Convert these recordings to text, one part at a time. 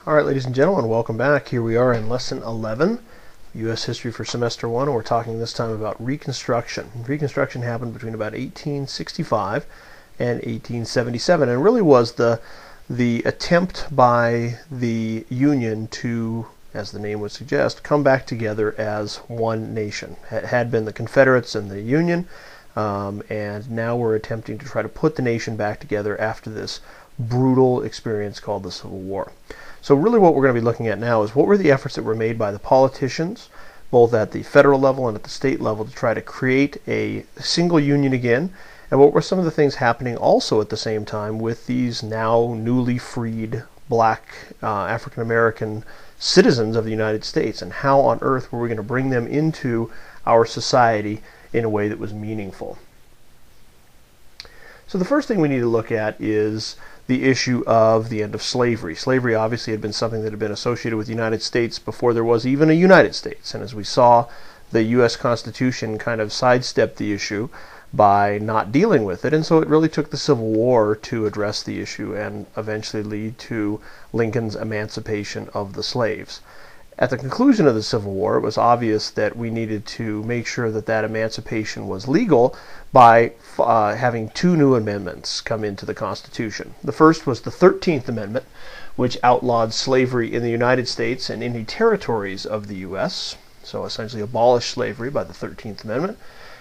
All right, ladies and gentlemen, welcome back. Here we are in Lesson 11, U.S. History for Semester 1, and we're talking this time about Reconstruction. Reconstruction happened between about 1865 and 1877, and really was the attempt by the Union to, as the name would suggest, come back together as one nation. It had been the Confederates and the Union, and now we're attempting to try to put the nation back together after this brutal experience called the Civil War. So really what we're going to be looking at now is what were the efforts that were made by the politicians, both at the federal level and at the state level, to try to create a single union again, and what were some of the things happening also at the same time with these now newly freed black African American citizens of the United States, and how on earth were we going to bring them into our society in a way that was meaningful. So the first thing we need to look at is the issue of the end of slavery. Slavery obviously had been something that had been associated with the United States before there was even a United States. And as we saw, the U.S. Constitution kind of sidestepped the issue by not dealing with it. And so it really took the Civil War to address the issue and eventually lead to Lincoln's emancipation of the slaves. At the conclusion of the Civil War, it was obvious that we needed to make sure that that emancipation was legal by having two new amendments come into the Constitution. The first was the 13th Amendment, which outlawed slavery in the United States and any territories of the U.S., so essentially abolished slavery by the 13th Amendment.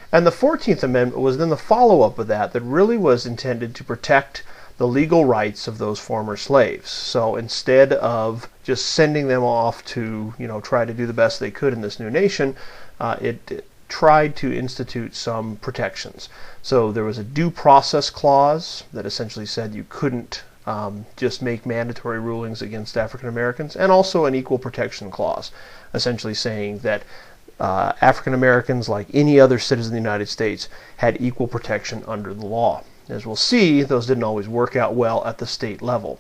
And the 14th Amendment was then the follow-up of that really was intended to protect the legal rights of those former slaves. So instead of just sending them off to, try to do the best they could in this new nation, it tried to institute some protections. So there was a due process clause that essentially said you couldn't just make mandatory rulings against African Americans, and also an equal protection clause, essentially saying that African Americans, like any other citizen of the United States, had equal protection under the law. As we'll see, those didn't always work out well at the state level.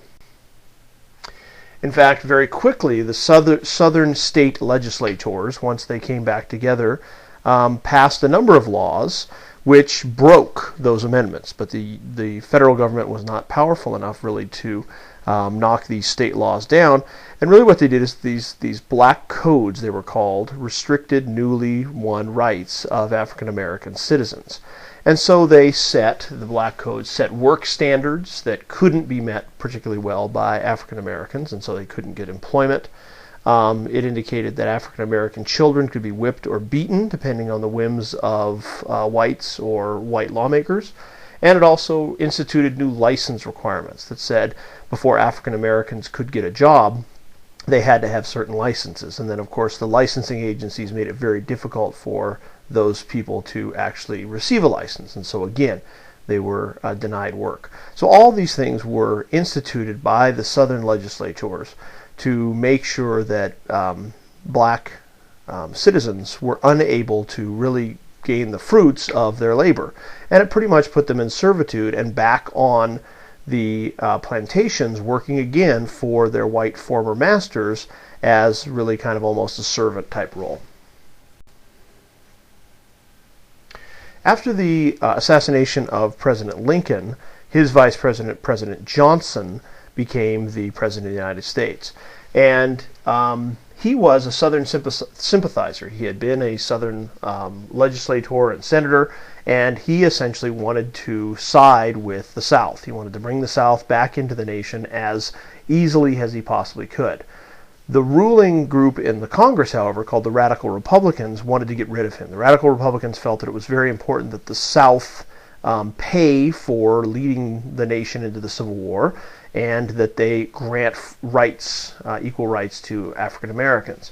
In fact, very quickly, the southern state legislators, once they came back together, passed a number of laws which broke those amendments. But the federal government was not powerful enough really to knock these state laws down. And really what they did is these black codes, they were called, restricted newly won rights of African American citizens. And so the black codes set work standards that couldn't be met particularly well by African Americans, and so they couldn't get employment. It indicated that African American children could be whipped or beaten depending on the whims of whites or white lawmakers. And it also instituted new license requirements that said before African Americans could get a job, they had to have certain licenses. And then, of course, the licensing agencies made it very difficult for those people to actually receive a license. And so, again, they were denied work. So all these things were instituted by the southern legislators to make sure that black citizens were unable to really gain the fruits of their labor. And it pretty much put them in servitude and back on the plantations, working again for their white former masters as really kind of almost a servant type role. After the assassination of President Lincoln, his vice president, President Johnson, became the president of the United States. And he was a Southern sympathizer. He had been a Southern legislator and senator, and he essentially wanted to side with the South. He wanted to bring the South back into the nation as easily as he possibly could. The ruling group in the Congress, however, called the Radical Republicans, wanted to get rid of him. The Radical Republicans felt that it was very important that the South pay for leading the nation into the Civil War, and that they grant rights, equal rights to African Americans.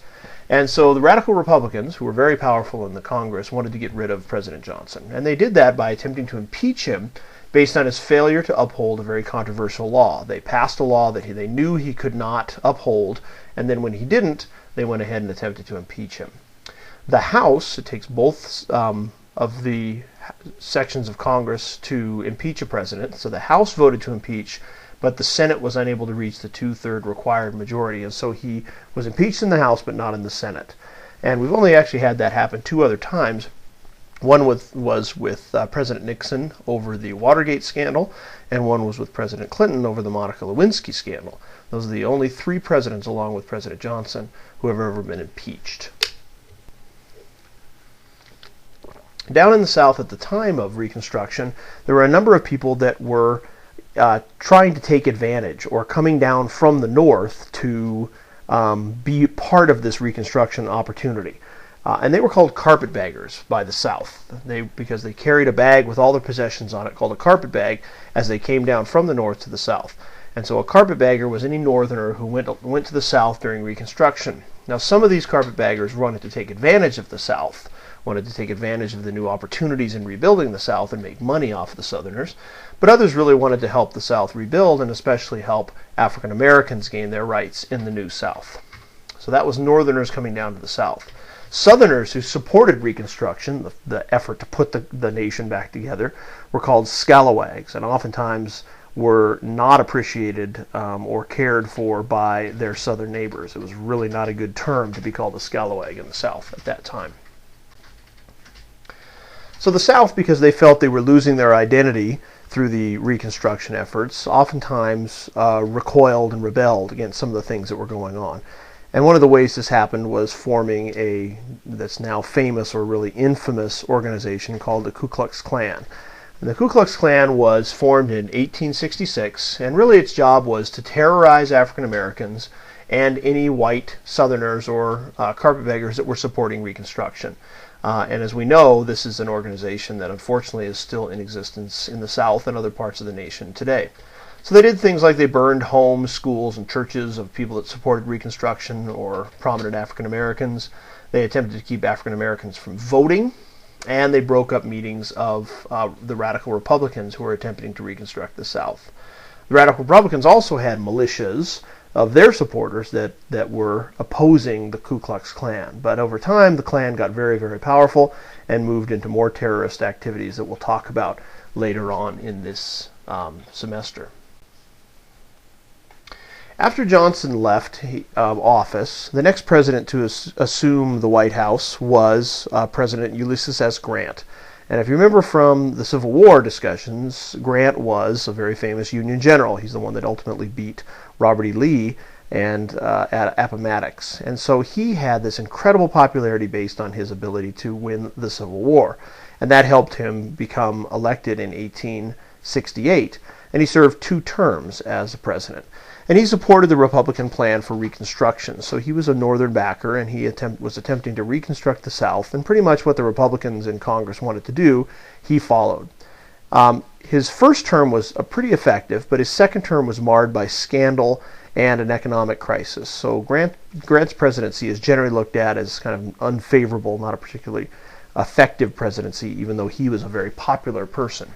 And so the Radical Republicans, who were very powerful in the Congress, wanted to get rid of President Johnson. And they did that by attempting to impeach him based on his failure to uphold a very controversial law. They passed a law that they knew he could not uphold, and then when he didn't, they went ahead and attempted to impeach him. The House, it takes both of the sections of Congress to impeach a president, so the House voted to impeach, but the Senate was unable to reach the two-thirds required majority, and so he was impeached in the House but not in the Senate. And we've only actually had that happen two other times, One was with President Nixon over the Watergate scandal, and one was with President Clinton over the Monica Lewinsky scandal. Those are the only three presidents, along with President Johnson, who have ever been impeached. Down in the South at the time of Reconstruction, there were a number of people that were trying to take advantage or coming down from the North to be part of this Reconstruction opportunity. And they were called carpetbaggers by the South, because they carried a bag with all their possessions on it called a carpetbag as they came down from the North to the South. And so a carpetbagger was any Northerner who went to the South during Reconstruction. Now, some of these carpetbaggers wanted to take advantage of the South, wanted to take advantage of the new opportunities in rebuilding the South and make money off the Southerners, but others really wanted to help the South rebuild and especially help African Americans gain their rights in the new South. So that was Northerners coming down to the South. Southerners who supported Reconstruction, the effort to put the nation back together, were called scalawags, and oftentimes were not appreciated or cared for by their Southern neighbors. It was really not a good term to be called a scalawag in the South at that time. So the South, because they felt they were losing their identity through the Reconstruction efforts, oftentimes recoiled and rebelled against some of the things that were going on. And one of the ways this happened was forming that's now famous or really infamous organization called the Ku Klux Klan. And the Ku Klux Klan was formed in 1866, and really its job was to terrorize African Americans and any white Southerners or carpetbaggers that were supporting Reconstruction. And as we know, this is an organization that unfortunately is still in existence in the South and other parts of the nation today. So they did things like they burned homes, schools, and churches of people that supported Reconstruction or prominent African Americans. They attempted to keep African Americans from voting, and they broke up meetings of the radical Republicans who were attempting to reconstruct the South. The radical Republicans also had militias of their supporters that were opposing the Ku Klux Klan. But over time, the Klan got very, very powerful and moved into more terrorist activities that we'll talk about later on in this semester. After Johnson left office, the next president to assume the White House was President Ulysses S. Grant. And if you remember from the Civil War discussions, Grant was a very famous Union general. He's the one that ultimately beat Robert E. Lee at Appomattox. And so he had this incredible popularity based on his ability to win the Civil War. And that helped him become elected in 1868. And he served 2 terms as the president. And he supported the Republican plan for Reconstruction. So he was a Northern backer, and he was attempting to reconstruct the South. And pretty much what the Republicans in Congress wanted to do, he followed. His first term was pretty effective, but his second term was marred by scandal and an economic crisis. So Grant's presidency is generally looked at as kind of unfavorable, not a particularly effective presidency, even though he was a very popular person.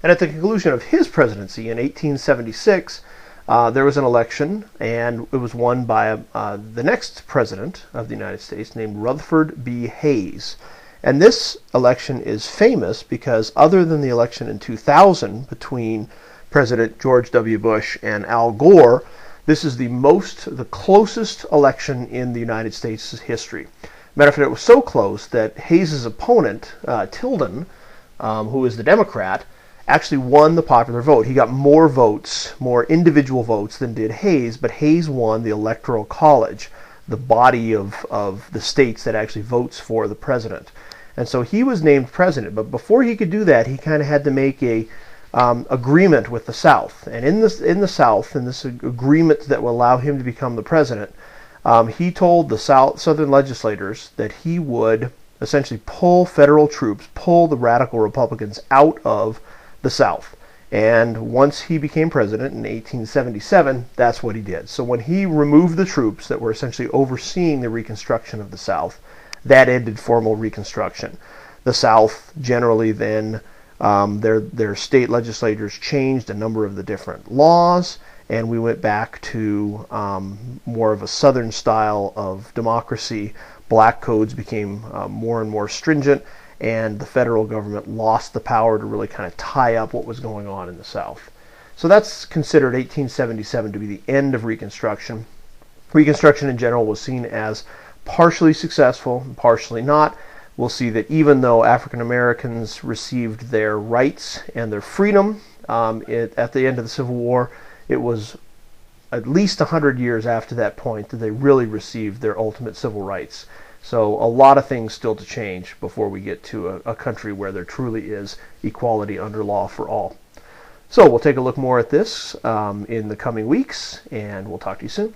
And at the conclusion of his presidency in 1876, there was an election, and it was won by the next president of the United States named Rutherford B. Hayes. And this election is famous because other than the election in 2000 between President George W. Bush and Al Gore, this is the closest election in the United States' history. Matter of fact, it was so close that Hayes' opponent, Tilden, who is the Democrat, actually won the popular vote. He got more votes, more individual votes than did Hayes, but Hayes won the Electoral College, the body of the states that actually votes for the president. And so he was named president, but before he could do that, he kind of had to make a agreement with the South. And in the South, in this agreement that will allow him to become the president, he told the Southern legislators that he would essentially pull federal troops, pull the radical Republicans out of the South. And once he became president in 1877, that's what he did. So when he removed the troops that were essentially overseeing the reconstruction of the South, that ended formal Reconstruction. The South generally then, their state legislators changed a number of the different laws, and we went back to more of a Southern style of democracy. Black codes became more and more stringent, and the federal government lost the power to really kind of tie up what was going on in the South. So that's considered 1877 to be the end of Reconstruction. Reconstruction in general was seen as partially successful and partially not, we'll see that even though African Americans received their rights and their freedom at the end of the Civil War, it was at least 100 years after that point that they really received their ultimate civil rights. So a lot of things still to change before we get to a country where there truly is equality under law for all. So we'll take a look more at this in the coming weeks, and we'll talk to you soon.